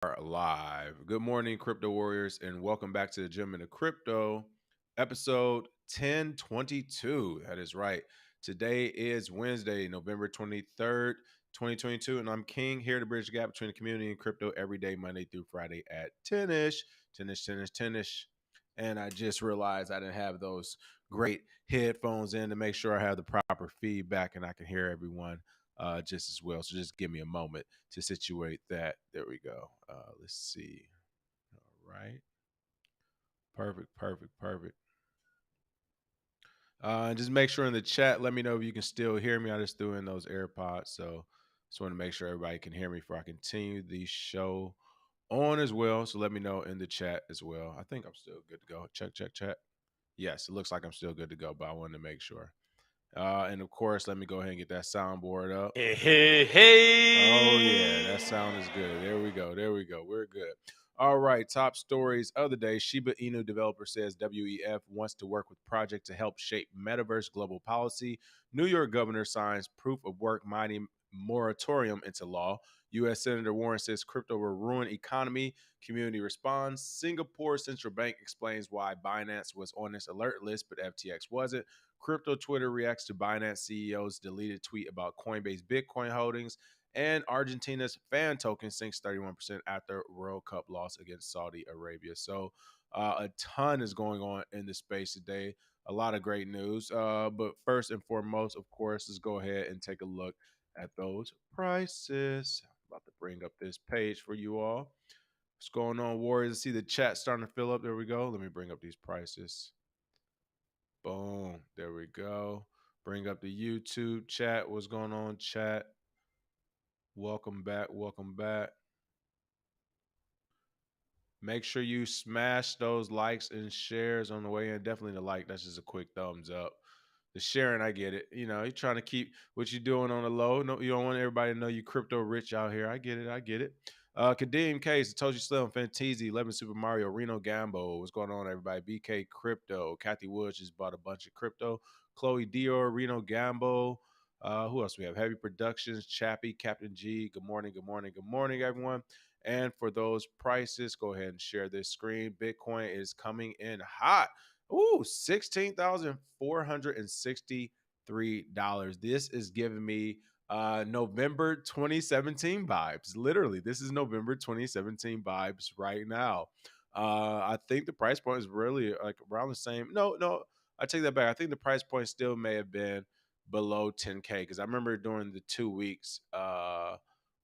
Are live. Good morning, crypto warriors, and welcome back to the Gym into Crypto, episode 1022. That is right. Today is Wednesday, November 23rd, 2022, and I'm King here to bridge the gap between the community and crypto every day, Monday through Friday at 10ish, 10ish, 10ish, 10ish. And I just realized I didn't have those great headphones in to make sure I have the proper feedback and I can hear everyone just as well. So just give me a moment to situate that. There we go. Let's see. All right. Perfect, perfect, perfect. And just make sure in the chat, let me know if you can still hear me. I just threw in those AirPods. So just want to make sure everybody can hear me before I continue the show on as well. So let me know in the chat as well. I think I'm still good to go. Check, check, check. Yes, it looks like I'm still good to go, but I wanted to make sure. And of course, let me go ahead and get that soundboard up. Hey, hey, hey. Oh, yeah, that sound is good. There we go. There we go. We're good. All right, top stories of the day. Shiba Inu developer says WEF wants to work with project to help shape metaverse global policy. New York governor signs proof of work mining moratorium into law. U.S. Senator Warren says crypto will ruin economy. Community responds. Singapore central bank explains why Binance was on its alert list, but FTX wasn't. Crypto Twitter reacts to Binance CEO's deleted tweet about Coinbase Bitcoin holdings. And Argentina's fan token sinks 31% after World Cup loss against Saudi Arabia. So a ton is going on in the space today. A lot of great news. But first and foremost, of course, let's go ahead and take a look at those prices. I'm about to bring up this page for you all. What's going on, Warriors? I see the chat starting to fill up. There we go. Let me bring up these prices. Boom. There we go. Bring up the YouTube chat. What's going on, chat? Welcome back. Welcome back. Make sure you smash those likes and shares on the way in. Definitely the like. That's just a quick thumbs up. The sharing, I get it. You know, you're trying to keep what you're doing on the low. No, you don't want everybody to know you crypto rich out here. I get it. I get it. Kadeem Case, Satoshi Slim, Fanteezy, 11 Super Mario, Reno Gambo. What's going on, everybody? BK Crypto. Kathy Woods just bought a bunch of crypto. Chloe Dior, Reno Gambo. Who else we have? Heavy Productions, Chappie, Captain G. Good morning, good morning, good morning, everyone. And for those prices, go ahead and share this screen. Bitcoin is coming in hot. Ooh, $16,463. This is giving me November 2017 vibes. Literally, this is November 2017 vibes right now. I think the price point is really like around the same. No, I take that back. I think the price point still may have been below 10K because I remember during the 2 weeks,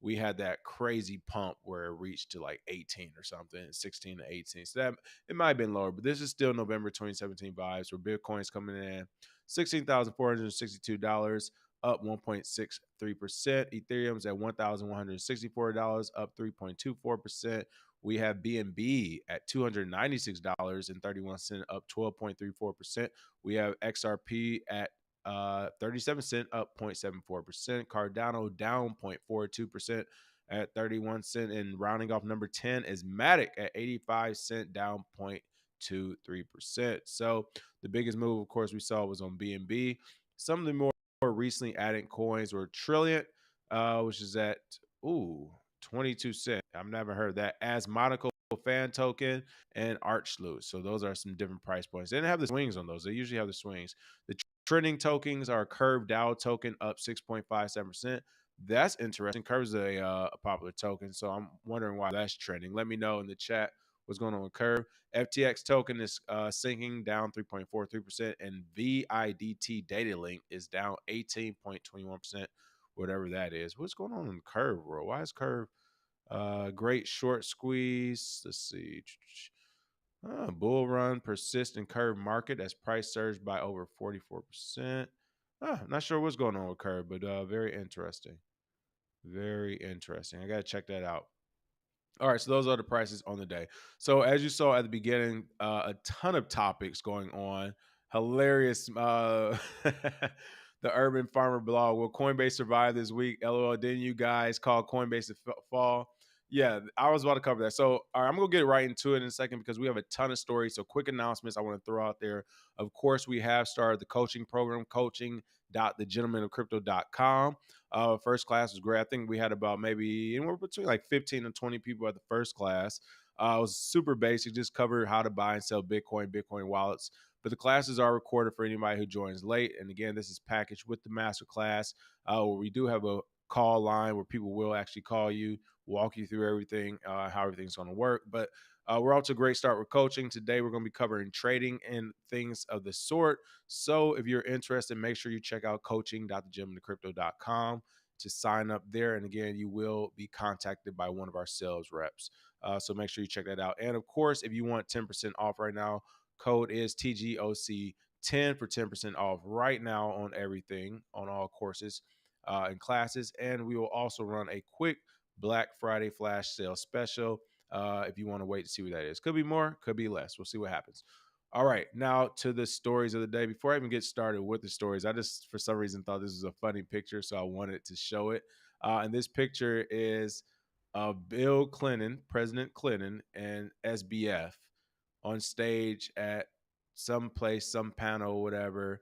we had that crazy pump where it reached to like 18 or something, 16 to 18. So that it might have been lower, but this is still November 2017 vibes where Bitcoin's coming in $16,462, up 1.63%. Ethereum's at $1,164, up 3.24%. We have BNB at $296.31, up 12.34%. We have XRP at 37 cent, up 0.74%. Cardano down 0.42% at 31 cent. And rounding off number 10 is Matic at 85 cent, down 0.23%. So the biggest move, of course, we saw was on BNB. Some of the more recently added coins were Trilliant, which is at 22 cent. I've never heard that. As Monaco fan token and Arch Loose. So those are some different price points. They didn't have the swings on those. They usually have the swings. The trending tokens are Curve DAO token up 6.57%. That's interesting. Curve's a popular token, so I'm wondering why that's trending. Let me know in the chat what's going on with Curve. FTX token is sinking down 3.43%, and VIDT Data Link is down 18.21%, whatever that is. What's going on in Curve, bro? Why is Curve great short squeeze? Let's see. Bull run persists in Curve market as price surged by over 44%. Not sure what's going on with Curve, but very interesting. Very interesting. I got to check that out. All right, so those are the prices on the day. So as you saw at the beginning, a ton of topics going on. Hilarious. The Urban Farmer blog. Will Coinbase survive this week? LOL. Didn't you guys call Coinbase to fall? Yeah, I was about to cover that. So, all right, I'm gonna get right into it in a second because we have a ton of stories. So, quick announcements I want to throw out there. Of course, we have started the coaching program, coaching.thegentlemanofcrypto.com. First class was great. I think we had about maybe anywhere between like 15 and 20 people at the first class. It was super basic, just covered how to buy and sell Bitcoin, Bitcoin wallets. But the classes are recorded for anybody who joins late. And again, this is packaged with the master class, where we do have a call line where people will actually call you, walk you through everything, how everything's going to work. But we're off to a great start with coaching. Today, we're going to be covering trading and things of the sort. So if you're interested, make sure you check out coaching.thegentlemanofcrypto.com to sign up there. And again, you will be contacted by one of our sales reps. So make sure you check that out. And of course, if you want 10% off right now, code is TGOC 10 for 10% off right now on everything, on all courses and classes. And we will also run a quick Black Friday flash sale special if you want to wait to see what that is. Could be more, could be less. We'll see what happens. All right, now to the stories of the day. Before I even get started with the stories, I just, for some reason, thought this was a funny picture, so I wanted to show it. And this picture is Bill Clinton, President Clinton, and SBF on stage at some place, some panel, whatever.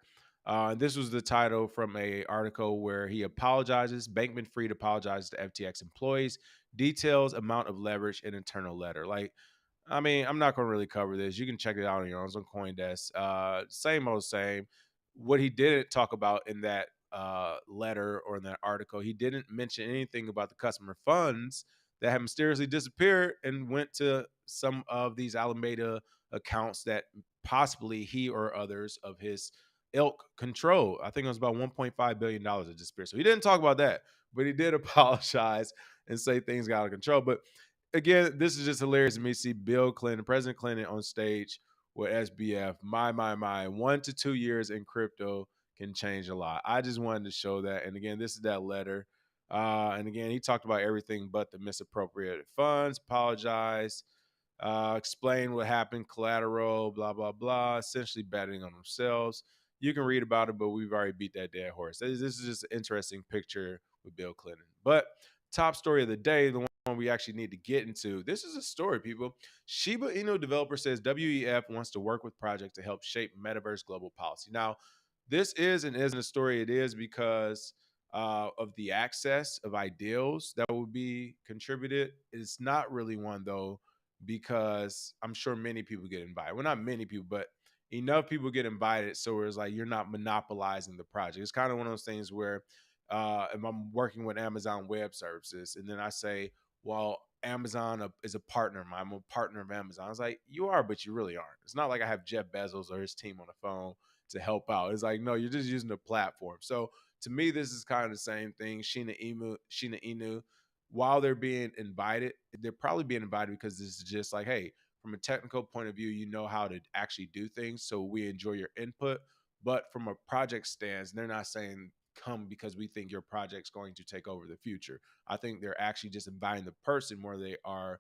This was the title from a article where he apologizes. Bankman-Fried apologizes to FTX employees. Details amount of leverage in internal letter. Like, I mean, I'm not going to really cover this. You can check it out on your own. It's on CoinDesk. Same old same. What he didn't talk about in that letter or in that article, he didn't mention anything about the customer funds that had mysteriously disappeared and went to some of these Alameda accounts that possibly he or others of his ilk control. I think it was about $1.5 billion that disappeared. So he didn't talk about that, but he did apologize and say things got out of control. But again, this is just hilarious to me to see Bill Clinton, President Clinton, on stage with SBF. My. 1 to 2 years in crypto can change a lot. I just wanted to show that. And again, this is that letter. And again, he talked about everything but the misappropriated funds, apologized, explain what happened, collateral, blah, blah, blah, essentially betting on themselves. You can read about it, but we've already beat that dead horse. This is just an interesting picture with Bill Clinton. But top story of the day, the one we actually need to get into. This is a story, people. Shiba Inu developer says WEF wants to work with project to help shape metaverse global policy. Now, this is and isn't a story. It is because of the access of ideals that will be contributed. It's not really one though, because I'm sure many people get invited. Well, not many people, but enough people get invited. So it's like you're not monopolizing the project. It's kind of one of those things where if I'm working with Amazon Web Services and then I say, well, Amazon is a partner of mine. I'm a partner of Amazon. I was like, you are, but you really aren't. It's not like I have Jeff Bezos or his team on the phone to help out. It's like, no, you're just using the platform. So to me, this is kind of the same thing. Sheena Inu, while they're being invited, they're probably being invited because this is just like, hey, from a technical point of view, you know how to actually do things. So we enjoy your input. But from a project stance, they're not saying come because we think your project's going to take over the future. I think they're actually just inviting the person where they are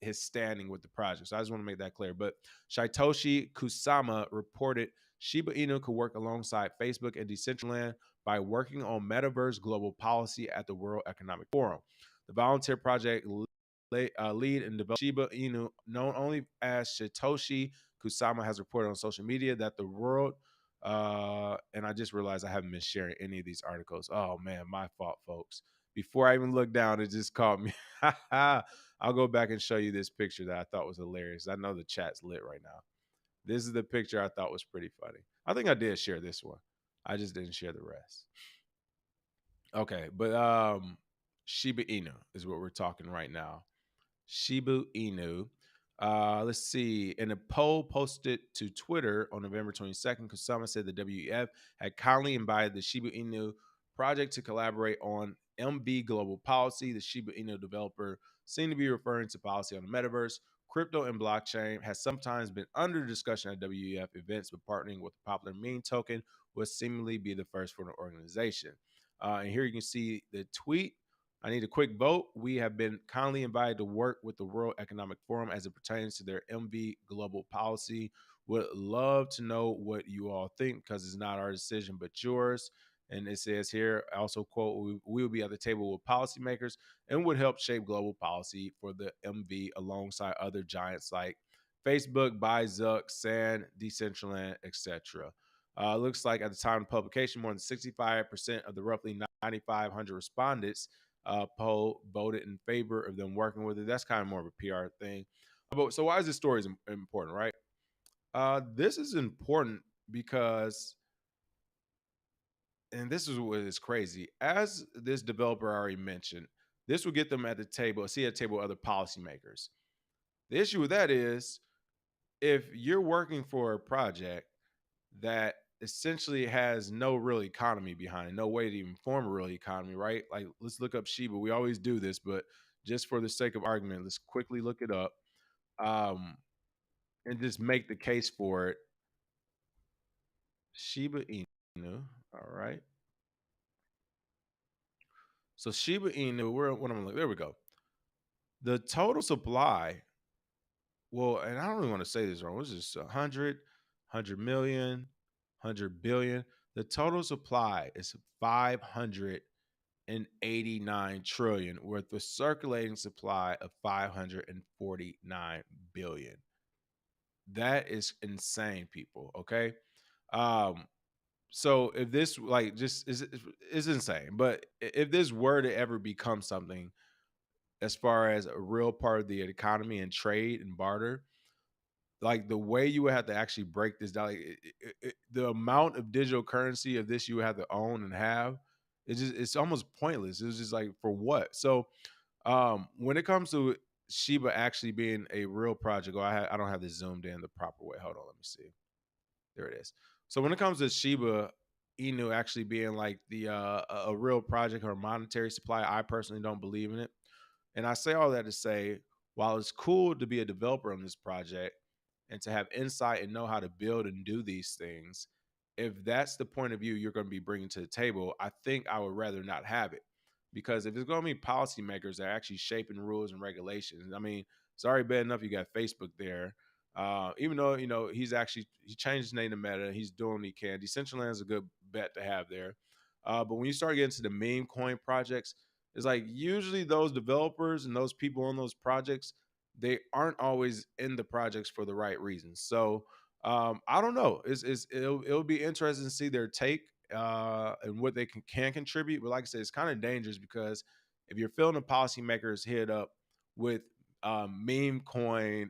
his standing with the project. So I just want to make that clear. But Satoshi Kusama reported Shiba Inu could work alongside Facebook and Decentraland by working on metaverse global policy at the World Economic Forum. The volunteer project lead and develop Shiba Inu, known only as Satoshi Kusama, has reported on social media that the world, and I just realized I haven't been sharing any of these articles. Oh man, my fault, folks. Before I even looked down, it just caught me. I'll go back and show you this picture that I thought was hilarious. I know the chat's lit right now. This is the picture I thought was pretty funny. I think I did share this one. I just didn't share the rest. Okay, but Shiba Inu is what we're talking right now. Shiba Inu. Let's see. In a poll posted to Twitter on November 22nd, Kusama said the WEF had kindly invited the Shiba Inu project to collaborate on MB global policy. The Shiba Inu developer seemed to be referring to policy on the metaverse. Crypto and blockchain has sometimes been under discussion at WEF events, but partnering with the popular meme token would seemingly be the first for the organization. And here you can see the tweet. I need a quick vote. We have been kindly invited to work with the World Economic Forum as it pertains to their MV global policy. Would love to know what you all think because it's not our decision but yours. And it says here, also quote, we will be at the table with policymakers and would help shape global policy for the MV alongside other giants like Facebook, Zuck, Sand, Decentraland, etc. Looks like at the time of publication, more than 65% of the roughly 9,500 respondents poll voted in favor of them working with it. That's kind of more of a PR thing. But so why is this story important, right? This is important because, and this is what is crazy, as this developer already mentioned, this will get them at the table, see at the table with other policymakers. The issue with that is if you're working for a project that essentially has no real economy behind it, no way to even form a real economy, right? Like, let's look up Shiba. We always do this, but just for the sake of argument, let's quickly look it up, and just make the case for it. Shiba Inu. All right. So Shiba Inu, what I'm like, there we go. The total supply, well, and I don't even want to say this wrong. It's just 100 million, 100 billion. The total supply is 589 trillion, with a circulating supply of 549 billion. That is insane, people. Okay. Um, so if this like just is insane, but if this were to ever become something as far as a real part of the economy and trade and barter, like the way you would have to actually break this down, like the amount of digital currency of this you would have to own and have, it's almost pointless. It's just like, for what? So when it comes to Shiba actually being a real project, I don't have this zoomed in the proper way. Hold on, let me see. There it is. So when it comes to Shiba Inu actually being like the a real project or monetary supply, I personally don't believe in it. And I say all that to say, while it's cool to be a developer on this project and to have insight and know how to build and do these things, if that's the point of view you're going to be bringing to the table, I think I would rather not have it. Because if it's going to be policymakers that are actually shaping rules and regulations, I mean, it's already bad enough you got Facebook there. Even though, he changed his name to Meta, he's doing what he can. Decentraland is a good bet to have there. But when you start getting to the meme coin projects, it's like usually those developers and those people on those projects, they aren't always in the projects for the right reasons. So I don't know. It'll be interesting to see their take and what they can contribute. But like I said, it's kind of dangerous because if you're filling the policymakers head up with meme coin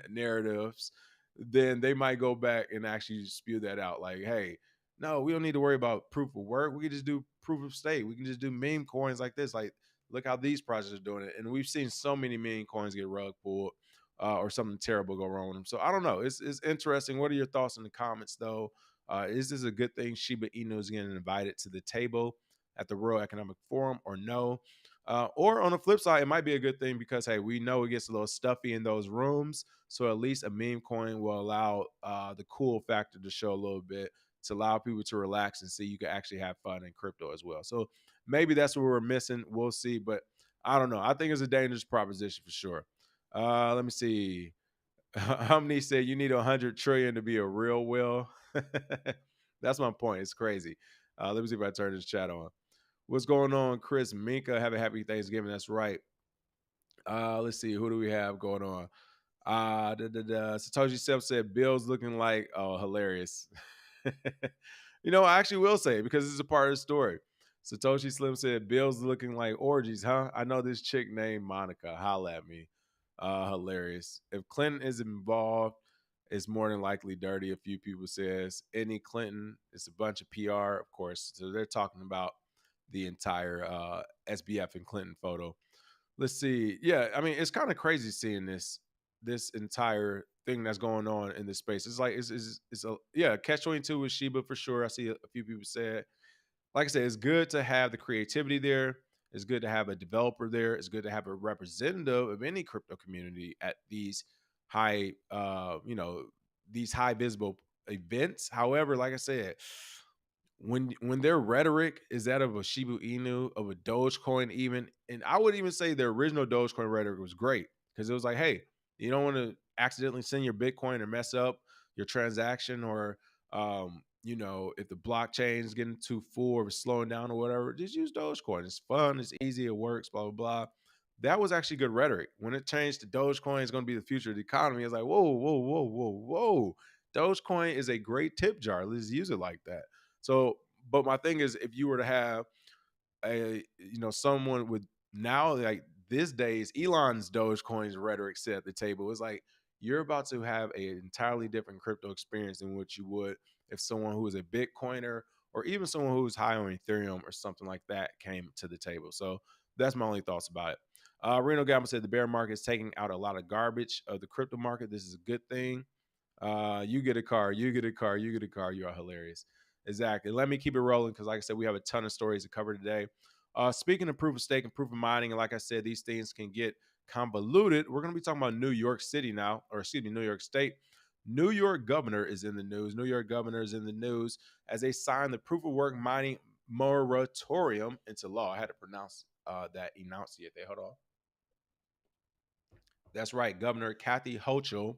narratives, then they might go back and actually spew that out. Like, hey, no, we don't need to worry about proof of work. We can just do proof of stake. We can just do meme coins like this. Like, look how these projects are doing it. And we've seen so many meme coins get rug pulled or something terrible go wrong with them. So I don't know. It's interesting. What are your thoughts in the comments, though? Is this a good thing Shiba Inu is getting invited to the table at the World Economic Forum or no? Or on the flip side, it might be a good thing because, hey, we know it gets a little stuffy in those rooms. So at least a meme coin will allow the cool factor to show a little bit, to allow people to relax and see you can actually have fun in crypto as well. So maybe that's what we're missing. We'll see. But I don't know. I think it's a dangerous proposition for sure. Let me see. How many said you need 100 trillion to be a real will? That's my point. It's crazy. Let me see if I turn this chat on. What's going on, Chris Minka? Have a happy Thanksgiving. That's right. Let's see. Who do we have going on? Satoshi Self said Bill's looking like, oh, hilarious. I actually will say it because this is a part of the story. Satoshi Slim said Bill's looking like orgies, huh? I know this chick named Monica. Holla at me. Hilarious. If Clinton is involved, it's more than likely dirty. A few people says any Clinton, it's a bunch of PR, of course. So they're talking about the entire SBF and Clinton photo. Let's see. Yeah, I mean, it's kind of crazy seeing this entire thing that's going on in this space. It's like it's a catch 22 with Shiba for sure. I see a few people said, like I said, it's good to have the creativity there. It's good to have a developer there. It's good to have a representative of any crypto community at these high, these high visible events. However, like I said, when their rhetoric is that of a Shiba Inu, of a Dogecoin, even, and I would even say the original Dogecoin rhetoric was great because it was like, hey, you don't want to accidentally send your Bitcoin or mess up your transaction or if the blockchain is getting too full or slowing down or whatever, just use Dogecoin. It's fun, it's easy, it works, blah, blah, blah. That was actually good rhetoric. When it changed to Dogecoin is going to be the future of the economy, it's like, whoa, whoa, whoa, whoa, whoa. Dogecoin is a great tip jar. Let's use it like that. So, but my thing is, if you were to have someone with now like this days Elon's Dogecoin's rhetoric set at the table, it's like you're about to have an entirely different crypto experience than what you would if someone who is a Bitcoiner or even someone who's high on Ethereum or something like that came to the table. So that's my only thoughts about it. Reno Gamma said the bear market is taking out a lot of garbage of the crypto market. This is a good thing. You get a car, you get a car, you get a car. You are hilarious. Exactly. Let me keep it rolling because, like I said, we have a ton of stories to cover today. Speaking of proof of stake and proof of mining, and like I said, these things can get convoluted. We're going to be talking about New York City now, or excuse me, New York State. New York governor is in the news. New York governor is in the news as they signed the proof of work mining moratorium into law. I had to pronounce that enunciate there. Hold on. That's right. Governor Kathy Hochul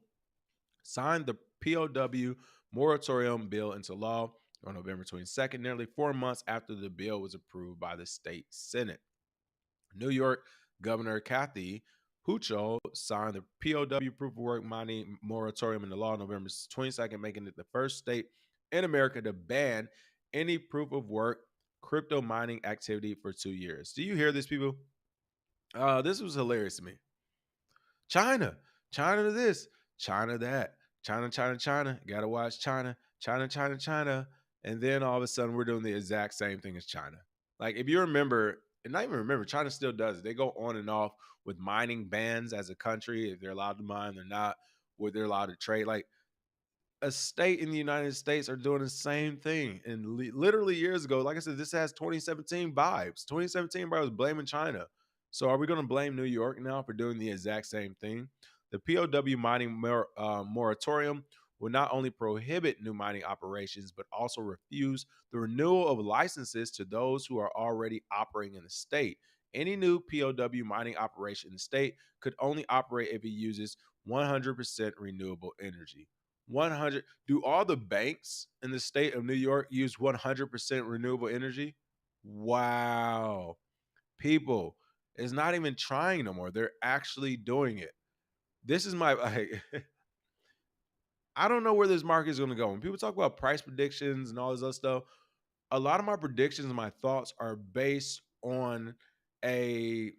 signed the POW moratorium bill into law on November 22nd, nearly 4 months after the bill was approved by the state Senate. New York Governor Kathy Hochul signed the POW proof of work mining moratorium into law on November 22nd, making it the first state in America to ban any proof of work crypto mining activity for 2 years. Do you hear this, people? This was hilarious to me. China, China to this, China that, China, China, China. Gotta watch China, China, China, China. And then all of a sudden we're doing the exact same thing as China. Like if you remember, and not even remember, China still does it. They go on and off with mining bans as a country. If they're allowed to mine, they're not. Where they're allowed to trade. Like a state in the United States are doing the same thing. And literally years ago, like I said, this has 2017 vibes. 2017, everybody was blaming China. So are we going to blame New York now for doing the exact same thing? The POW mining moratorium will not only prohibit new mining operations, but also refuse the renewal of licenses to those who are already operating in the state. Any new POW mining operation in the state could only operate if it uses 100% renewable energy. 100. Do all the banks in the state of New York use 100% renewable energy? Wow. People, it's not even trying no more. They're actually doing it. This is my I don't know where this market is going to go. When people talk about price predictions and all this other stuff, a lot of my predictions and my thoughts are based on a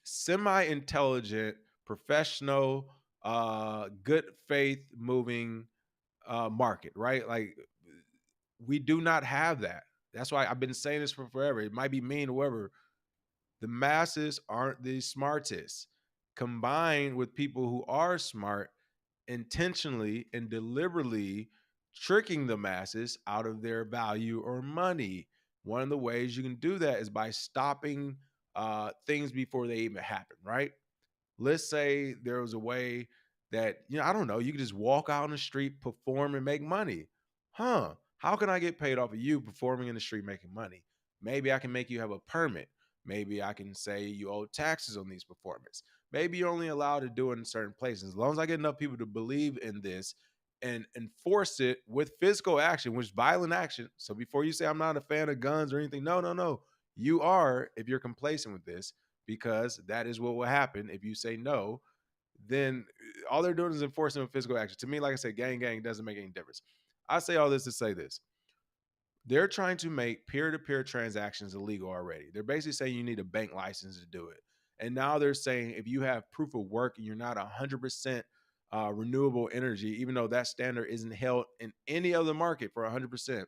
semi-intelligent, professional, good faith moving market, right? Like we do not have that. That's why I've been saying this for forever. It might be mean, or whatever. The masses aren't the smartest. Combined with people who are smart, intentionally and deliberately tricking the masses out of their value or money. One of the ways you can do that is by stopping things before they even happen, right? Let's say there was a way that, I don't know, you could just walk out on the street, perform, and make money. How can I get paid off of you performing in the street making money? Maybe I can make you have a permit. Maybe I can say you owe taxes on these performance. Maybe you're only allowed to do it in certain places. As long as I get enough people to believe in this and enforce it with physical action, which is violent action. So before you say I'm not a fan of guns or anything, no, no, no. You are if you're complacent with this, because that is what will happen if you say no. Then all they're doing is enforcing physical action. To me, like I said, gang doesn't make any difference. I say all this to say this. They're trying to make peer-to-peer transactions illegal already. They're basically saying you need a bank license to do it. And now they're saying if you have proof of work and you're not 100% renewable energy, even though that standard isn't held in any other market for 100%,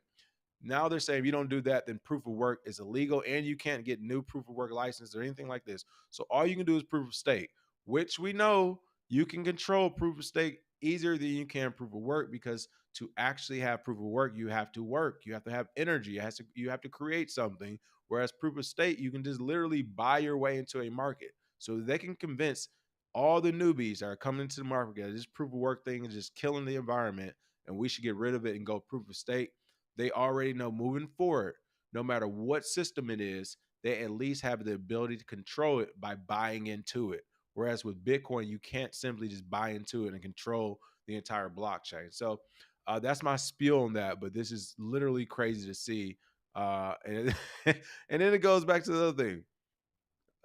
now they're saying if you don't do that, then proof of work is illegal and you can't get new proof of work license or anything like this. So all you can do is proof of stake, which we know you can control proof of stake easier than you can proof of work, because to actually have proof of work, you have to work. You have to have energy. You have to create something. Whereas proof of stake, you can just literally buy your way into a market. So they can convince all the newbies that are coming into the market that this proof of work thing is just killing the environment and we should get rid of it and go proof of stake. They already know moving forward, no matter what system it is, they at least have the ability to control it by buying into it. Whereas with Bitcoin, you can't simply just buy into it and control the entire blockchain. So That's my spiel on that. But this is literally crazy to see. And and then it goes back to the other thing.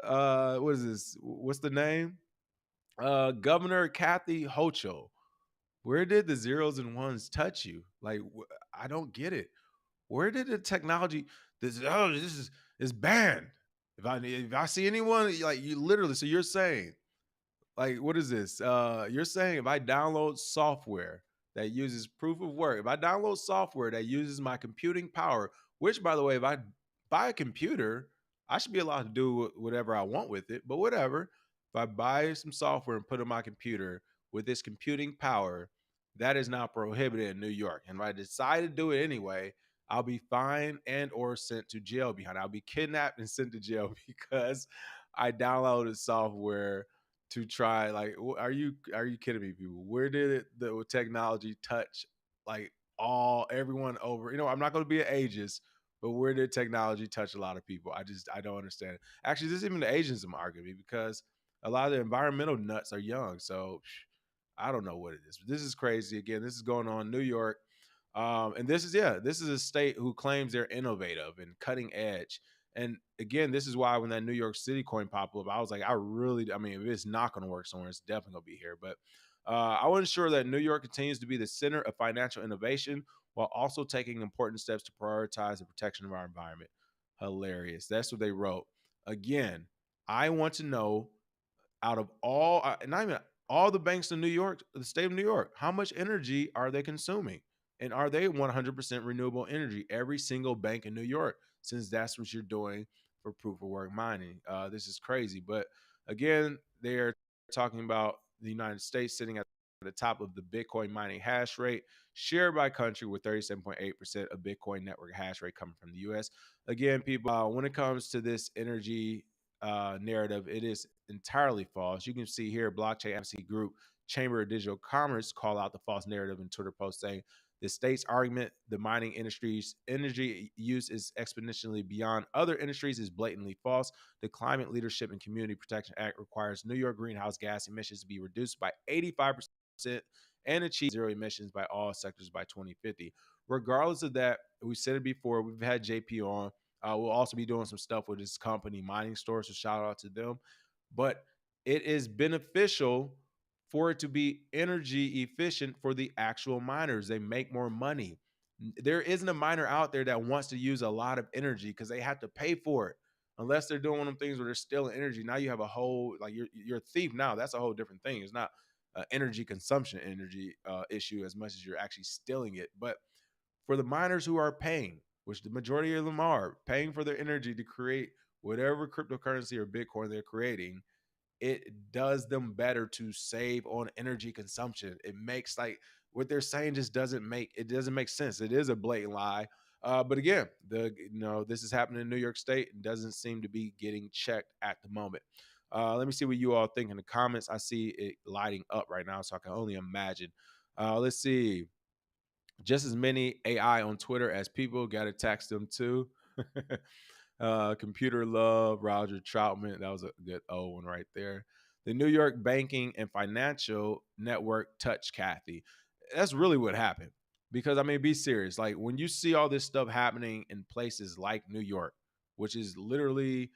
What is this? What's the name? Governor Kathy Hochul. Where did the zeros and ones touch you? Like, I don't get it. Where did the technology? This is banned. If I see anyone like you, literally. So you're saying, like, what is this? You're saying if I download software that uses proof of work, if I download software that uses my computing power, which, by the way, if I buy a computer, I should be allowed to do whatever I want with it. But whatever, if I buy some software and put it on my computer with this computing power, that is not prohibited in New York. And if I decide to do it anyway, I'll be fined and or sent to jail behind. I'll be kidnapped and sent to jail because I downloaded software to try. Like, are you kidding me, people? Where did the technology touch like all everyone over? I'm not going to be an ageist, but where did technology touch a lot of people? I don't understand it. Actually, this is even the ageism argument because a lot of the environmental nuts are young. So I don't know what it is. But this is crazy. Again, this is going on in New York. And this is a state who claims they're innovative and cutting edge. And again, this is why when that New York City coin popped up, I was like, I mean, if it's not going to work somewhere, it's definitely going to be here. But I want to ensure that New York continues to be the center of financial innovation while also taking important steps to prioritize the protection of our environment. Hilarious. That's what they wrote. Again, I want to know out of all, not even all the banks in New York, the state of New York, how much energy are they consuming? And are they 100% renewable energy? Every single bank in New York, since that's what you're doing for proof of work mining. This is crazy. But again, they're talking about the United States sitting at the top of the Bitcoin mining hash rate, shared by country, with 37.8% of Bitcoin network hash rate coming from the US. Again, people, when it comes to this energy narrative, it is entirely false. You can see here, Blockchain Advocacy Group Chamber of Digital Commerce call out the false narrative in Twitter post saying the state's argument the mining industry's energy use is exponentially beyond other industries is blatantly false. The Climate Leadership and Community Protection Act requires New York greenhouse gas emissions to be reduced by 85% and achieve zero emissions by all sectors by 2050. Regardless of that, we said it before, we've had JP on. We'll also be doing some stuff with his company, Mining Store, so shout out to them. But it is beneficial for it to be energy efficient for the actual miners. They make more money. There isn't a miner out there that wants to use a lot of energy because they have to pay for it. Unless they're doing one of them things where they're stealing energy. Now you have a whole, like, you're a thief now. That's a whole different thing. It's not energy consumption issue as much as you're actually stealing it. But for the miners who are paying, which the majority of them are paying for their energy to create whatever cryptocurrency or Bitcoin they're creating, it does them better to save on energy consumption. It makes, like, what they're saying just doesn't make sense. It is a blatant lie. But again, this is happening in New York State and doesn't seem to be getting checked at the moment. Let me see what you all think in the comments. I see it lighting up right now, so I can only imagine. Let's see. Just as many AI on Twitter as people. Got to tax them too. Computer Love, Roger Troutman. That was a good old one right there. The New York Banking and Financial Network touched Kathy. That's really what happened. Because, I mean, be serious. Like, when you see all this stuff happening in places like New York, which is literally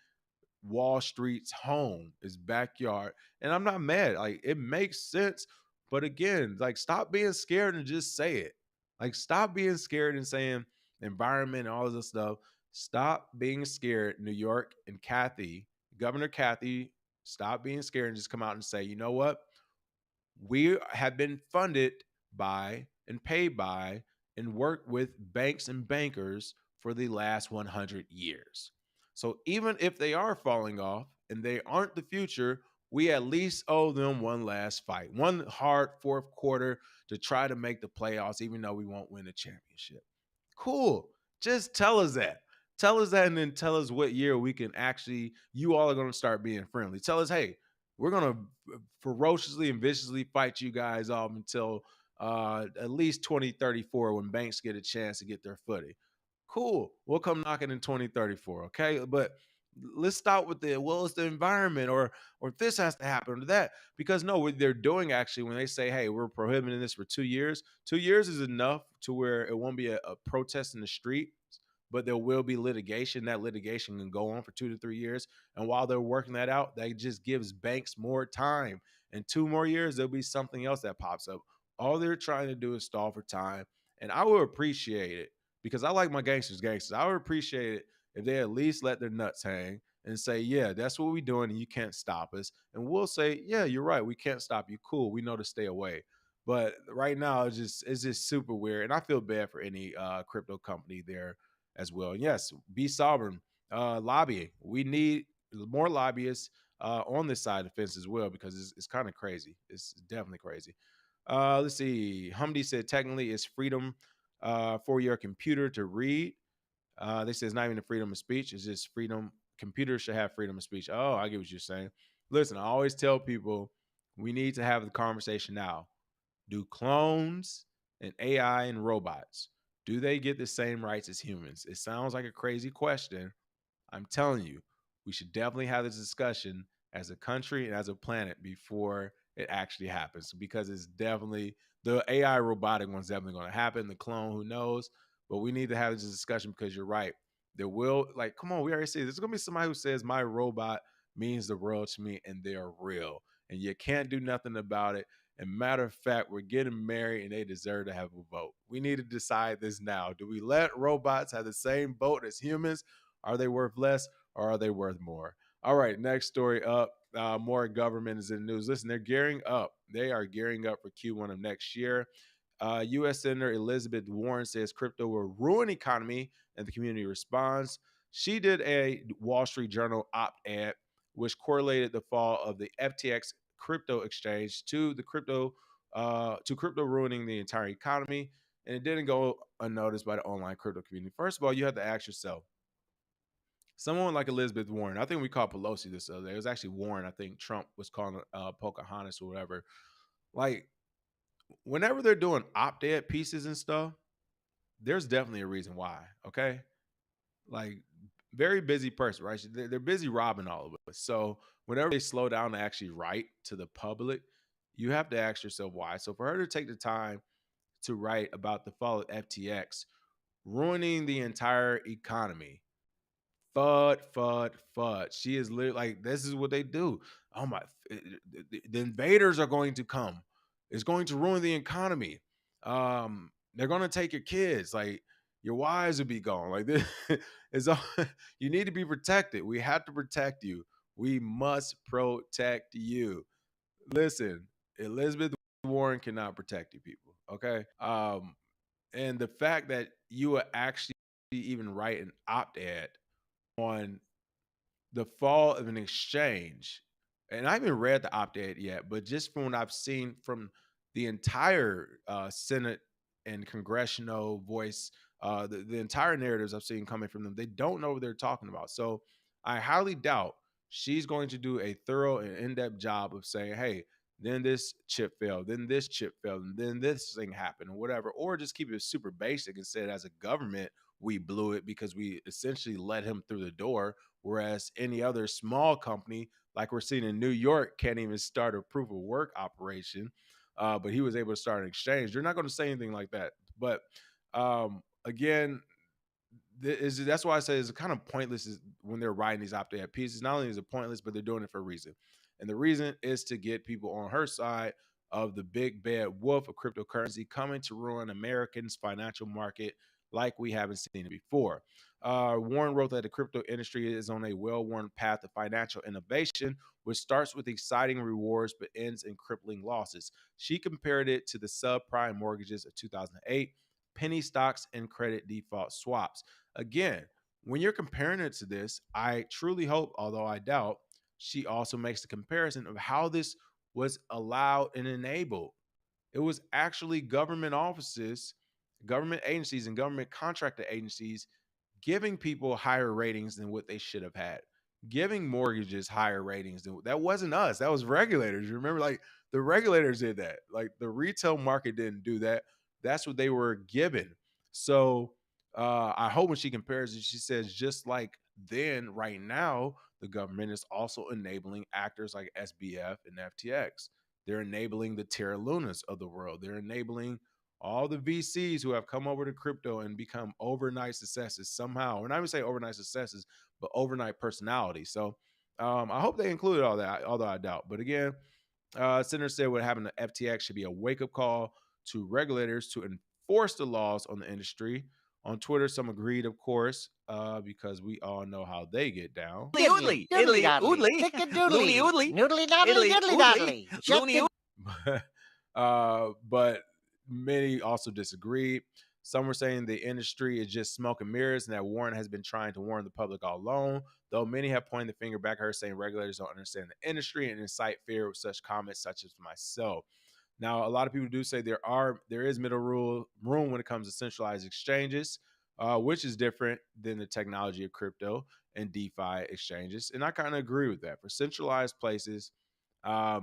Wall Street's home, his backyard. And I'm not mad. Like, it makes sense. But again, like, stop being scared and just say it. Like, stop being scared and saying environment and all of this stuff. Stop being scared, New York and Kathy, Governor Kathy. Stop being scared and just come out and say, you know what? We have been funded by and paid by and worked with banks and bankers for the last 100 years. So even if they are falling off and they aren't the future, we at least owe them one last fight, one hard fourth quarter to try to make the playoffs, even though we won't win the championship. Cool. Just tell us that. Tell us that, and then tell us what year we can actually, you all are going to start being friendly. Tell us, hey, we're going to ferociously and viciously fight you guys off until at least 2034 when banks get a chance to get their footing. Cool. We'll come knocking in 2034. Okay. But Let's stop with the, well, it's the environment, or this has to happen or that. Because no, what they're doing actually, when they say, hey, we're prohibiting this for 2 years, 2 years is enough to where it won't be a protest in the street, but there will be litigation. That litigation can go on for 2 to 3 years. And while they're working that out, that just gives banks more time. In 2 more years, there'll be something else that pops up. All they're trying to do is stall for time. And I would appreciate it, because I like my gangsters. I would appreciate it if they at least let their nuts hang and say, yeah, that's what we're doing and you can't stop us. And we'll say, yeah, you're right. We can't stop you. Cool. We know to stay away. But right now, it's just super weird. And I feel bad for any crypto company there as well. And yes, be sovereign. Lobbying. We need more lobbyists on this side of the fence as well, because it's kind of crazy. It's definitely crazy. Let's see. Humdy said technically it's freedom for your computer to read. They say it's not even the freedom of speech. It's just freedom. Computers should have freedom of speech. Oh, I get what you're saying. Listen, I always tell people we need to have the conversation now. Do clones and AI and robots, do they get the same rights as humans? It sounds like a crazy question. I'm telling you, we should definitely have this discussion as a country and as a planet before it actually happens, because it's definitely, the AI robotic one's definitely going to happen. The clone, who knows? But we need to have this discussion, because you're right. There will, like, come on, we already see there's going to be somebody who says my robot means the world to me, and they're real, and you can't do nothing about it. And matter of fact, we're getting married and they deserve to have a vote. We need to decide this now. Do we let robots have the same vote as humans? Are they worth less or are they worth more? All right, next story up. More government is in the news. Listen, they're gearing up. They are gearing up for Q1 of next year. U.S. Senator Elizabeth Warren says crypto will ruin economy, and the community responds. She did a Wall Street Journal op-ed, which correlated the fall of the FTX crypto exchange to crypto ruining the entire economy, and it didn't go unnoticed by the online crypto community. First of all, you have to ask yourself, someone like Elizabeth Warren, I think we called Pelosi this other day. It was actually Warren. I think Trump was calling Pocahontas or whatever. Like, whenever they're doing op-ed pieces and stuff, there's definitely a reason why. Okay, like, very busy person, right? They're busy robbing all of us. So whenever they slow down to actually write to the public, you have to ask yourself why. So for her to take the time to write about the fall of FTX ruining the entire economy, FUD. She is literally like, this is what they do. Oh my, the invaders are going to come. It's going to ruin the economy. They're going to take your kids. Like, your wives will be gone. Like, this is all, you need to be protected. We have to protect you. We must protect you. Listen, Elizabeth Warren cannot protect you, people. Okay. And the fact that you will actually even write an op-ed on the fall of an exchange, and I haven't read the op-ed yet, but just from what I've seen from the entire Senate and congressional voice, the entire narratives I've seen coming from them, they don't know what they're talking about. So I highly doubt she's going to do a thorough and in-depth job of saying, hey, then this chip failed, then this chip failed, and then this thing happened, or whatever, or just keep it super basic and said, as a government, we blew it because we essentially let him through the door. Whereas any other small company, like we're seeing in New York, can't even start a proof of work operation, but he was able to start an exchange. They're not going to say anything like that. But again, that's why I say it's kind of pointless when they're writing these op-ed pieces. Not only is it pointless, but they're doing it for a reason. And the reason is to get people on her side of the big bad wolf of cryptocurrency coming to ruin Americans' financial market like we haven't seen it before. Warren wrote that the crypto industry is on a well-worn path to financial innovation, which starts with exciting rewards but ends in crippling losses. She compared it to the subprime mortgages of 2008, penny stocks, and credit default swaps. Again, when you're comparing it to this, I truly hope, although I doubt, she also makes the comparison of how this was allowed and enabled. It was actually government offices, government agencies, and government contractor agencies giving people higher ratings than what they should have had, giving mortgages higher ratings than that. Wasn't us, that was regulators. You remember, like, the regulators did that. Like, the retail market didn't do that. That's what they were given. So I hope when she compares it, she says, just like Then right now, the government is also enabling actors like SBF and FTX. They're enabling the Terra Lunas of the world. They're enabling all the VCs who have come over to crypto and become overnight successes somehow. We're not even say overnight successes, but overnight personality. So I hope they included all that, although I doubt. But again, Senator said what happened to FTX should be a wake up call to regulators to enforce the laws on the industry. On Twitter, some agreed, of course, because we all know how they get down. Oodly, doodly, oodly, loony, oodly, noodly, doodly, doodly, doodly, loony. But many also disagreed. Some were saying the industry is just smoke and mirrors and that Warren has been trying to warn the public all along, though many have pointed the finger back at her saying regulators don't understand the industry and incite fear with such comments such as myself. Now, a lot of people do say there is middle room when it comes to centralized exchanges, which is different than the technology of crypto and DeFi exchanges. And I kind of agree with that. For centralized places, I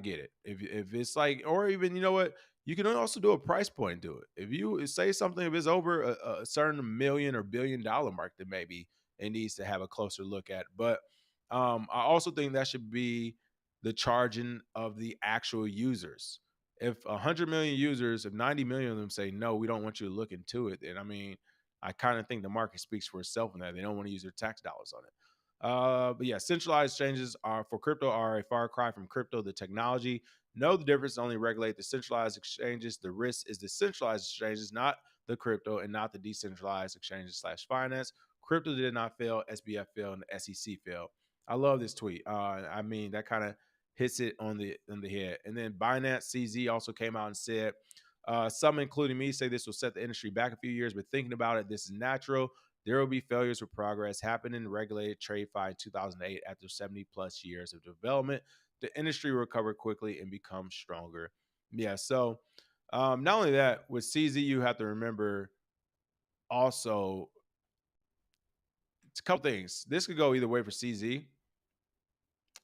get it. If it's like, or even, you know what, you can also do a price point to it. If you say something, if it's over a certain million or $1 billion mark, then maybe it needs to have a closer look at. But I also think that should be the charging of the actual users. If 100 million users, if 90 million of them say no, we don't want you to look into it, then I mean, I kind of think the market speaks for itself in that they don't want to use their tax dollars on it. But yeah, centralized exchanges are for crypto are a far cry from crypto, the technology. Know the difference, only regulate the centralized exchanges. The risk is the centralized exchanges, not the crypto and not the decentralized exchanges / finance. Crypto did not fail, SBF failed, and the SEC failed. I love this tweet. I mean, that kind of hits it on the head. And then Binance CZ also came out and said, some, including me, say this will set the industry back a few years, but thinking about it, this is natural. There will be failures with progress happened in regulated TradeFi in 2008 after 70 plus years of development. The industry recovered quickly and become stronger. Yeah, so not only that, with CZ, you have to remember also it's a couple things. This could go either way for CZ.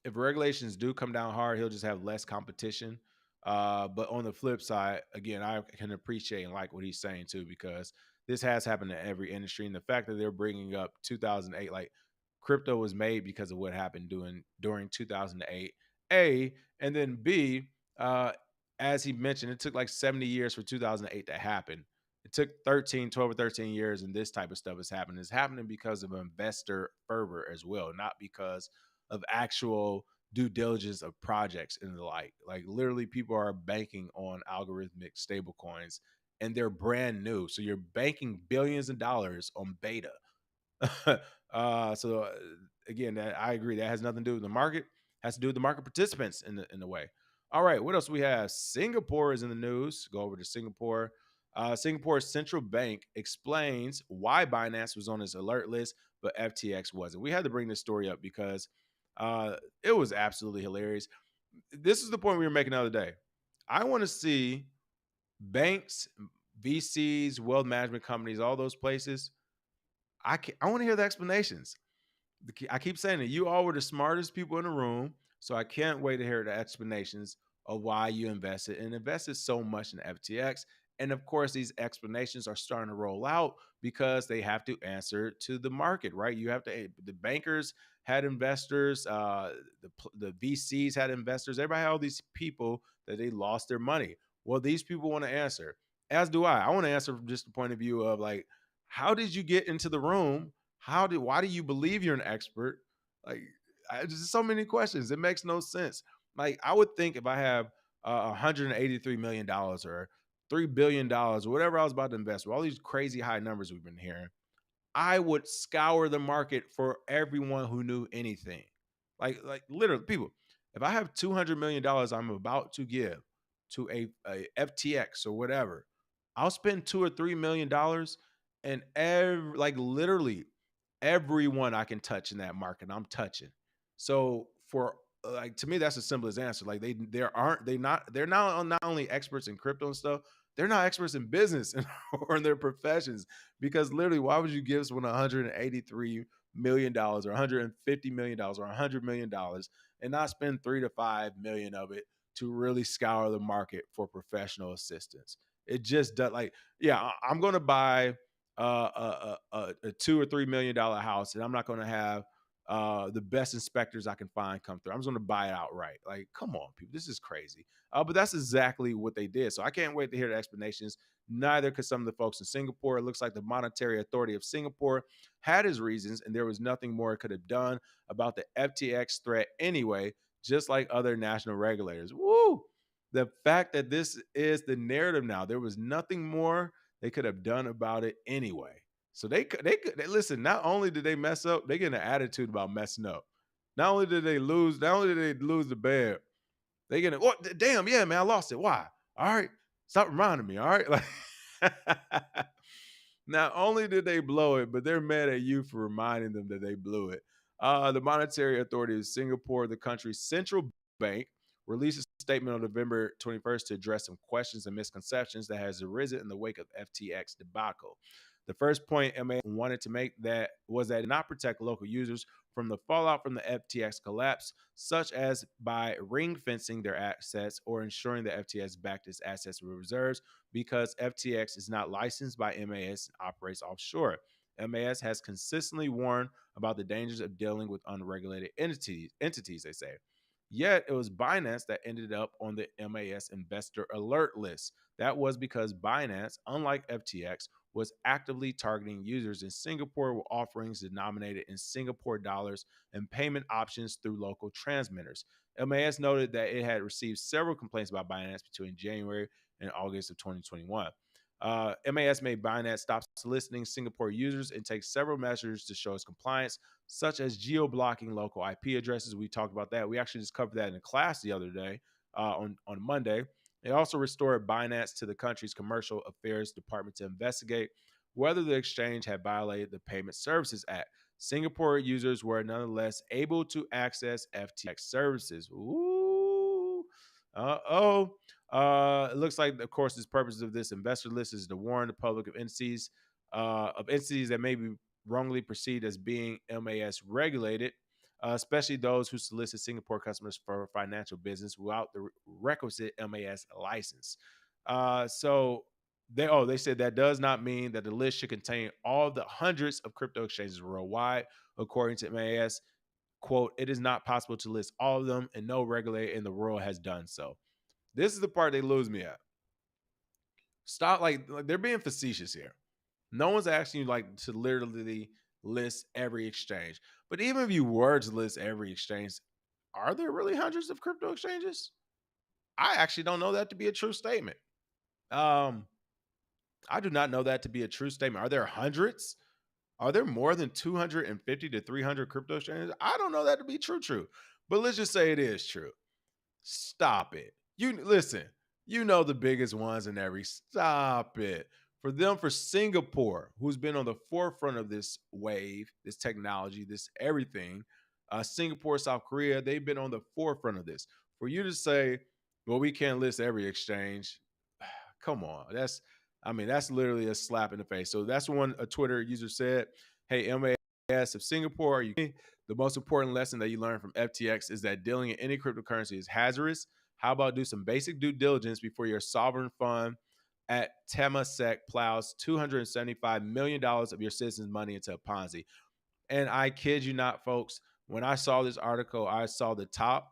If regulations do come down hard, he'll just have less competition. But on the flip side, again, I can appreciate and like what he's saying too, because this has happened in every industry. And the fact that they're bringing up 2008, like crypto was made because of what happened during 2008. A, and then B, as he mentioned, it took like 70 years for 2008 to happen. It took 12 or 13 years, and this type of stuff is happening. It's happening because of investor fervor as well, not because of actual due diligence of projects and the like. Like literally, people are banking on algorithmic stable coins, and they're brand new. So you're banking billions of dollars on beta. So again, I agree. That has nothing to do with the market. Has to do with the market participants in the way. All right, what else we have? Singapore is in the news. Go over to Singapore. Singapore's central bank explains why Binance was on its alert list, but FTX wasn't. We had to bring this story up because it was absolutely hilarious. This is the point we were making the other day. I want to see banks, VCs, wealth management companies, all those places. I want to hear the explanations. I keep saying that you all were the smartest people in the room, so I can't wait to hear the explanations of why you invested so much in FTX. And of course, these explanations are starting to roll out because they have to answer the market, right? You have to. The bankers had investors, the VCs had investors. Everybody had all these people that they lost their money. Well, these people want to answer, as do I. I want to answer from just the point of view of like, how did you get into the room? Why do you believe you're an expert? Like, just so many questions. It makes no sense. Like, I would think if I have $183 million or $3 billion or whatever I was about to invest with all these crazy high numbers we've been hearing, I would scour the market for everyone who knew anything. Like literally, people. If I have $200 million I'm about to give to a FTX or whatever, I'll spend $2 or $3 million, and literally everyone I can touch in that market, I'm touching. So for like to me, that's the simplest answer. Like they're not only experts in crypto and stuff, they're not experts in business or in their professions. Because literally, why would you give someone $183 million or $150 million or $100 million and not spend 3 to 5 million of it to really scour the market for professional assistance? It just does. Like, yeah, I'm going to buy a $2 or $3 million house, and I'm not going to have the best inspectors I can find come through. I'm just going to buy it outright. Like, come on, people, this is crazy. But that's exactly what they did. So I can't wait to hear the explanations. Neither could some of the folks in Singapore. It looks like the Monetary Authority of Singapore had his reasons, and there was nothing more it could have done about the FTX threat anyway, just like other national regulators. Woo! The fact that this is the narrative now, there was nothing more they could have done about it anyway. So they listen. Not only did they mess up, they get an attitude about messing up. Not only did they lose the bet, they get oh damn yeah man I lost it. Why? All right, stop reminding me. All right, like not only did they blow it, but they're mad at you for reminding them that they blew it. The Monetary Authority of Singapore, the country's central bank, released a statement on November 21st to address some questions and misconceptions that has arisen in the wake of FTX debacle. The first point MA wanted to make that was that it not protect local users from the fallout from the FTX collapse, such as by ring fencing their assets or ensuring that FTX backed its assets with reserves, because FTX is not licensed by MAS and operates offshore. MAS has consistently warned about the dangers of dealing with unregulated entities, they say. Yet it was Binance that ended up on the MAS investor alert list. That was because Binance, unlike FTX, was actively targeting users in Singapore with offerings denominated in Singapore dollars and payment options through local transmitters. MAS noted that it had received several complaints about Binance between January and August of 2021. MAS made Binance stop soliciting Singapore users and take several measures to show its compliance, such as geo-blocking local IP addresses. We talked about that. We actually just covered that in a class the other day on Monday. They also restored Binance to the country's Commercial Affairs Department to investigate whether the exchange had violated the Payment Services Act. Singapore users were nonetheless able to access FTX services. Ooh. Uh-oh. It looks like, of course, the purpose of this investor list is to warn the public of entities that may be wrongly perceived as being MAS regulated, especially those who solicit Singapore customers for financial business without the requisite MAS license. So they said that does not mean that the list should contain all the hundreds of crypto exchanges worldwide. According to MAS, quote, it is not possible to list all of them, and no regulator in the world has done so. This is the part they lose me at. Stop, like they're being facetious here. No one's asking you like to literally list every exchange. But even if you were to list every exchange, are there really hundreds of crypto exchanges? I actually don't know that to be a true statement. I do not know that to be a true statement. Are there hundreds? Are there more than 250 to 300 crypto exchanges? I don't know that to be true. But let's just say it is true. Stop it. You listen, you know the biggest ones in every. Stop it. For Singapore, who's been on the forefront of this wave, this technology, this everything, Singapore, South Korea, they've been on the forefront of this. For you to say, well, we can't list every exchange, come on. That's literally a slap in the face. So that's when a Twitter user said, hey, MAS of Singapore, are you kidding? The most important lesson that you learn from FTX is that dealing in any cryptocurrency is hazardous. How about do some basic due diligence before your sovereign fund at Temasek plows $275 million of your citizens' money into a Ponzi? And I kid you not, folks, when I saw this article, I saw the top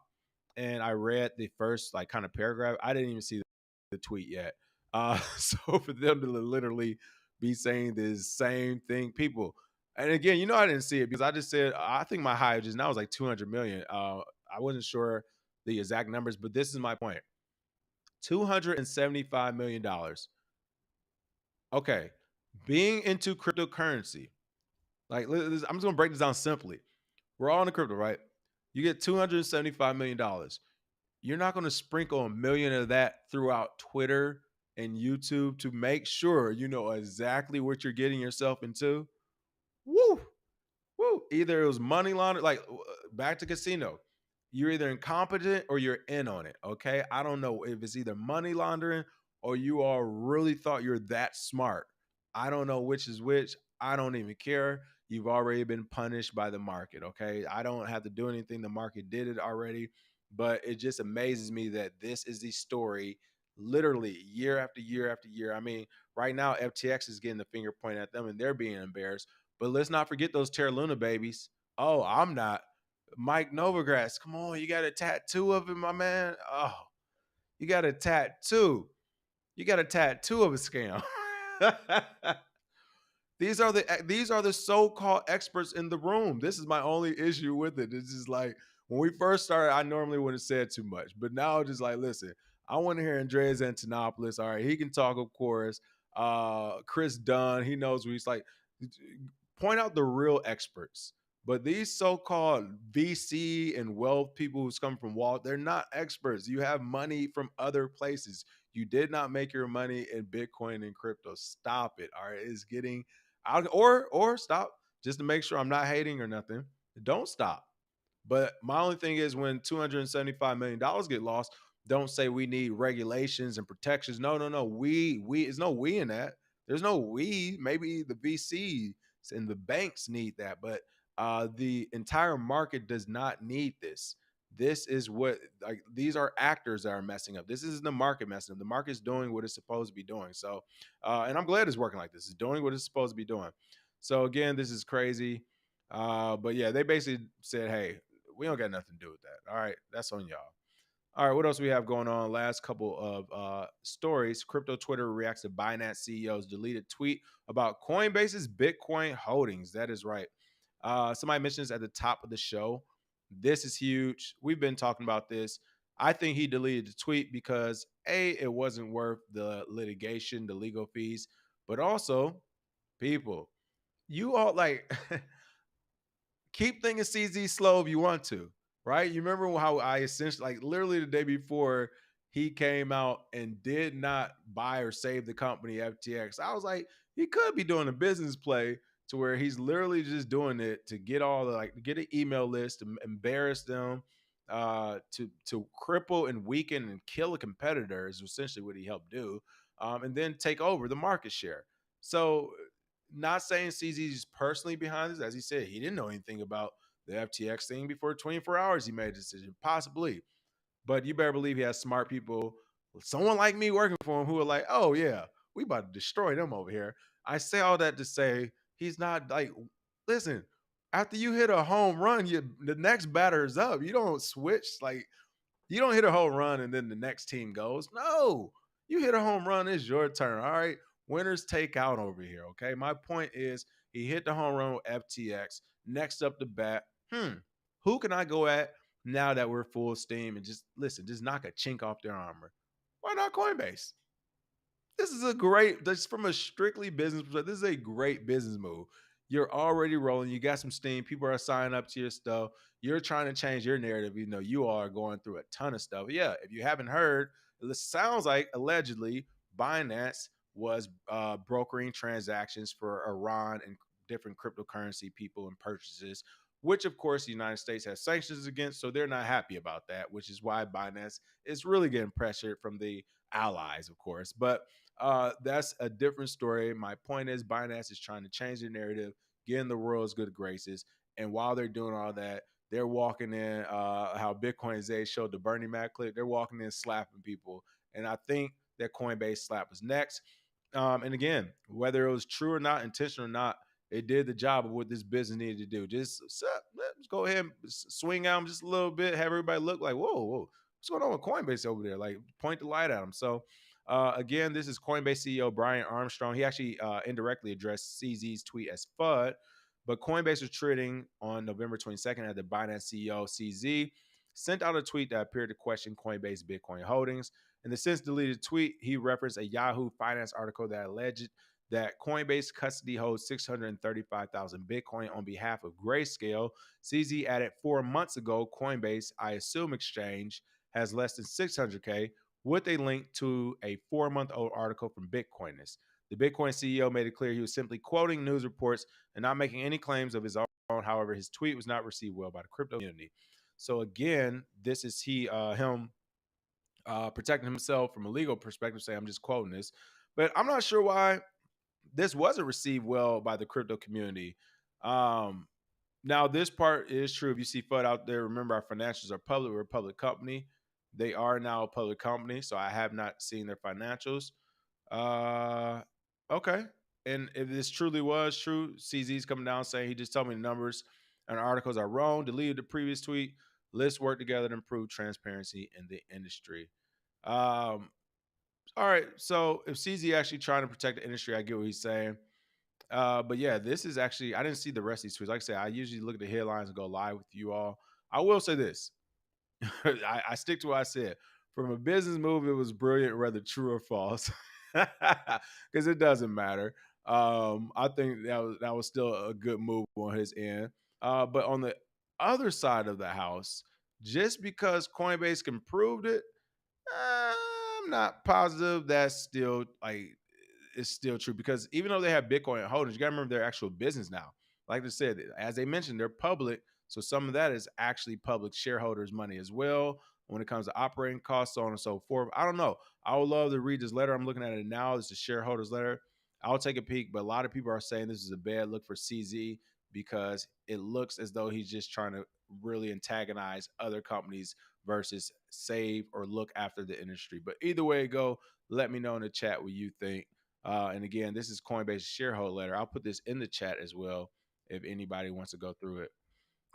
and I read the first like kind of paragraph. I didn't even see the tweet yet. So for them to literally be saying this same thing, people, and again, I didn't see it because I just said I think my high just now was like 200 million. I wasn't sure the exact numbers, but this is my point: $275 million. Okay, being into cryptocurrency, like I'm just gonna break this down simply. We're all in the crypto, right? You get $275 million. You're not going to sprinkle $1 million of that throughout Twitter and YouTube to make sure you know exactly what you're getting yourself into. Woo, woo. Either it was money laundering, like back to casino. You're either incompetent or you're in on it. Okay. I don't know if it's either money laundering or you all really thought you're that smart. I don't know which is which. I don't even care. You've already been punished by the market. Okay. I don't have to do anything. The market did it already. But it just amazes me that this is the story literally year after year after year. I mean, right now FTX is getting the finger pointed at them and they're being embarrassed. But let's not forget those Terra Luna babies. Oh, I'm not. Mike Novogratz, come on, you got a tattoo of him, my man. Oh, you got a tattoo. You got a tattoo of a scam. These are the so-called experts in the room. This is my only issue with it. It's just like when we first started, I normally wouldn't have said too much, but now it's just like, listen, I want to hear Andreas Antonopoulos. All right, he can talk, of course. Chris Dunn, he knows what he's like. Point out the real experts. But these so-called VC and wealth people who's come from Wall, they're not experts. You have money from other places. You did not make your money in Bitcoin and crypto. Stop it. All right, it's getting out, or stop, just to make sure I'm not hating or nothing. Don't stop. But my only thing is when $275 million get lost, don't say we need regulations and protections. No, no, no. There's no we in that. There's no we. Maybe the VCs and the banks need that, but the entire market does not need this. This is what, like, these are actors that are messing up. This isn't the market messing up. The market's doing what it's supposed to be doing. So, and I'm glad it's working like this. It's doing what it's supposed to be doing. So again, this is crazy. But yeah, they basically said, hey, we don't got nothing to do with that. All right, that's on y'all. All right, what else we have going on? Last couple of stories. Crypto Twitter reacts to Binance CEO's deleted tweet about Coinbase's Bitcoin holdings. That is right. Somebody mentioned this at the top of the show. This is huge. We've been talking about this. I think he deleted the tweet because A, it wasn't worth the litigation, the legal fees, but also, people, you all like keep thinking CZ slow if you want to, right? You remember how I essentially, like, literally the day before he came out and did not buy or save the company FTX. I was like, he could be doing a business play to where he's literally just doing it to get all the, like, get an email list, to embarrass them, to cripple and weaken and kill a competitor is essentially what he helped do, and then take over the market share. So not saying CZ is personally behind this. As he said, he didn't know anything about the FTX thing before 24 hours he made a decision, possibly. But you better believe he has smart people, someone like me working for him, who are like, oh, yeah, we about to destroy them over here. I say all that to say he's not like, listen, after you hit a home run, the next batter is up. You don't switch. Like, you don't hit a home run and then the next team goes. No, you hit a home run, it's your turn. All right. Winners take out over here. Okay. My point is he hit the home run with FTX. Next up the bat. Who can I go at now that we're full steam and just listen, just knock a chink off their armor? Why not Coinbase? This is a great, just from a strictly business perspective, this is a great business move. You're already rolling. You got some steam. People are signing up to your stuff. You're trying to change your narrative. You know, you are going through a ton of stuff. Yeah, if you haven't heard, it sounds like allegedly Binance was brokering transactions for Iran and different cryptocurrency people and purchases, which of course the United States has sanctions against. So they're not happy about that, which is why Binance is really getting pressured from the allies, of course. But that's a different story. My point is Binance is trying to change the narrative, get in the world's good graces. And while they're doing all that, they're walking in, how Bitcoin Zay showed the Bernie Mac clip, they're walking in slapping people. And I think that Coinbase slap was next. And again, whether it was true or not, intentional or not, it did the job of what this business needed to do. Just go ahead and swing at them just a little bit, have everybody look like, whoa, whoa, what's going on with Coinbase over there? Like, point the light at them. So, again, this is Coinbase CEO Brian Armstrong. He actually indirectly addressed CZ's tweet as FUD, but Coinbase was trading on November 22nd at the Binance CEO CZ sent out a tweet that appeared to question Coinbase Bitcoin holdings. In the since deleted tweet, he referenced a Yahoo Finance article that alleged that Coinbase custody holds 635,000 Bitcoin on behalf of Grayscale. CZ added 4 months ago, Coinbase, I assume exchange, has less than 600K, with a link to a 4-month-old article from Bitcoinist. The Bitcoin CEO made it clear he was simply quoting news reports and not making any claims of his own. However, his tweet was not received well by the crypto community. So again, this is him protecting himself from a legal perspective, say I'm just quoting this. But I'm not sure why this wasn't received well by the crypto community. Now, this part is true. If you see FUD out there, remember our financials are public. We're a public company. They are now a public company, so I have not seen their financials. Okay. And if this truly was true, CZ's coming down saying he just told me the numbers and articles are wrong, deleted the previous tweet. Let's work together to improve transparency in the industry. Um, all right. So if CZ actually trying to protect the industry, I get what he's saying. But yeah, this is actually, I didn't see the rest of these tweets. Like I said, I usually look at the headlines and go live with you all. I will say this. I stick to what I said. From a business move, it was brilliant, whether true or false, because it doesn't matter. I think that was still a good move on his end. But on the other side of the house, just because Coinbase can prove it, I'm not positive that's still like it's still true because even though they have Bitcoin holders, you gotta remember their actual business now. Like I said, as they mentioned, they're public, so some of that is actually public shareholders' money as well. When it comes to operating costs, so on and so forth. I don't know. I would love to read this letter. I'm looking at it now. It's a shareholders letter. I'll take a peek, but a lot of people are saying this is a bad look for CZ because it looks as though he's just trying to really antagonize other companies versus save or look after the industry. But either way it go, let me know in the chat what you think. And again, this is Coinbase shareholder letter. I'll put this in the chat as well if anybody wants to go through it.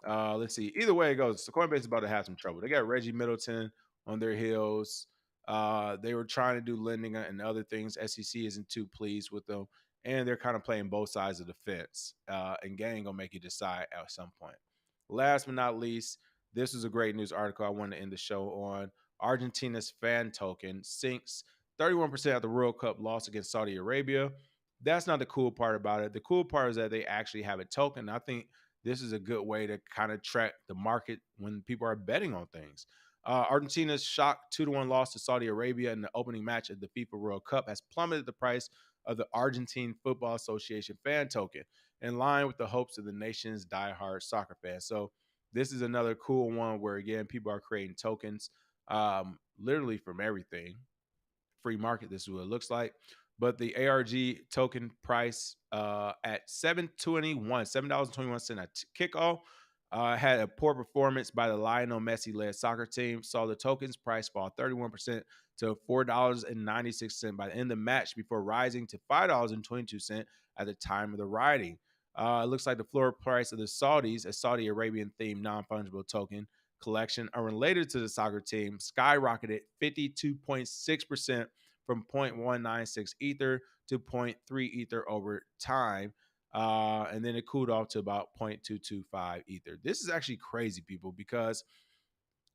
Let's see. Either way it goes, so Coinbase is about to have some trouble. They got Reggie Middleton on their heels. They were trying to do lending and other things. SEC isn't too pleased with them, and they're kind of playing both sides of the fence. And gang gonna make you decide at some point. Last but not least, this was a great news article I wanted to end the show on. Argentina's fan token sinks 31% of the World Cup loss against Saudi Arabia. That's not the cool part about it. The cool part is that they actually have a token. I think this is a good way to kind of track the market when people are betting on things. Argentina's shock 2-1 loss to Saudi Arabia in the opening match of the FIFA World Cup has plummeted the price of the Argentine Football Association fan token, in line with the hopes of the nation's diehard soccer fans. So this is another cool one where again people are creating tokens, literally from everything. Free market. This is what it looks like. But the ARG token price at $7.21 at kickoff had a poor performance by the Lionel Messi-led soccer team. Saw the tokens price fall 31% to $4.96 by the end of the match before rising to $5.22 at the time of the writing. It looks like the floor price of the Saudis, a Saudi Arabian themed non-fungible token collection unrelated to the soccer team, skyrocketed 52.6% from 0.196 Ether to 0.3 Ether over time. And then it cooled off to about 0.225 Ether. This is actually crazy, people, because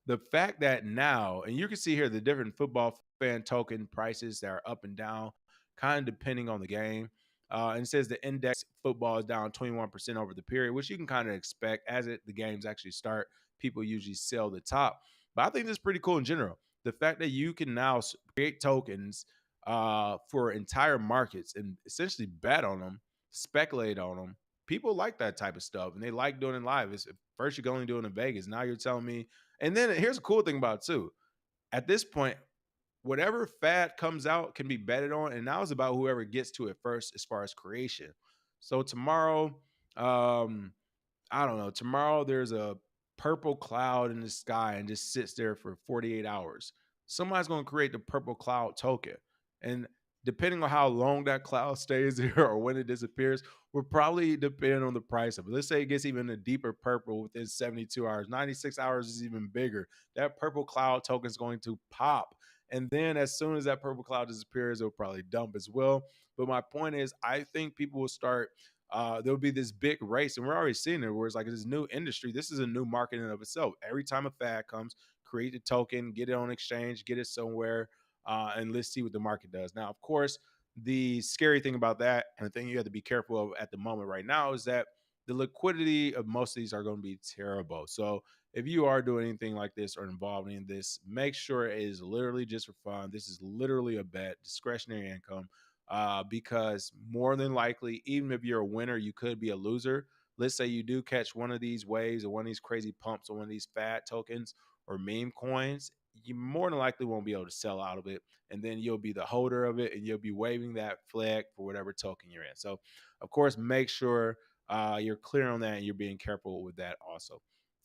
the fact that now, and you can see here the different football fan token prices that are up and down, kind of depending on the game. And it says the index football is down 21% over the period, which you can kind of expect as the games actually start. People usually sell the top. But I think this is pretty cool in general. The fact that you can now create tokens for entire markets and essentially bet on them, speculate on them. People like that type of stuff, and they like doing it live. First you can only do it in Vegas. Now you're telling me. And then here's a cool thing about it too. At this point, whatever fad comes out can be betted on, and now it's about whoever gets to it first as far as creation. So tomorrow, I don't know. Tomorrow there's a purple cloud in the sky and just sits there for 48 hours. Somebody's going to create the purple cloud token. And depending on how long that cloud stays there or when it disappears, will probably depend on the price of it. Let's say it gets even a deeper purple within 72 hours. 96 hours is even bigger. That purple cloud token is going to pop. And then as soon as that purple cloud disappears, it'll probably dump as well. But my point is, I think people will start there'll be this big race, and we're already seeing it where it's like this new industry. This is a new market in and of itself. Every time a fad comes, create a token, get it on exchange, get it somewhere, and let's see what the market does. Now, of course, the scary thing about that, and the thing you have to be careful of at the moment right now, is that the liquidity of most of these are going to be terrible. So if you are doing anything like this or involved in this, make sure it is literally just for fun. This is literally a bet, discretionary income. Because more than likely, even if you're a winner, you could be a loser. Let's say you do catch one of these waves or one of these crazy pumps or one of these fat tokens or meme coins, you more than likely won't be able to sell out of it. And then you'll be the holder of it and you'll be waving that flag for whatever token you're in. So, of course, make sure you're clear on that and you're being careful with that also.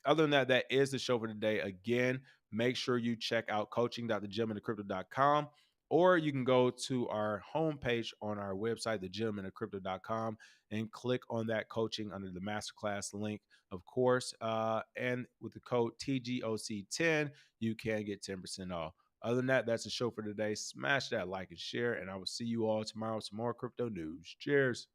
other than that, that is the show for today. Again, make sure you check out coaching.thegentlemanofcrypto.com, or you can go to our homepage on our website, thegentlemanofcrypto.com, and click on that coaching under the masterclass link, of course. And with the code TGOC10, you can get 10% off. Other than that, that's the show for today. Smash that like and share, and I will see you all tomorrow with some more crypto news. Cheers.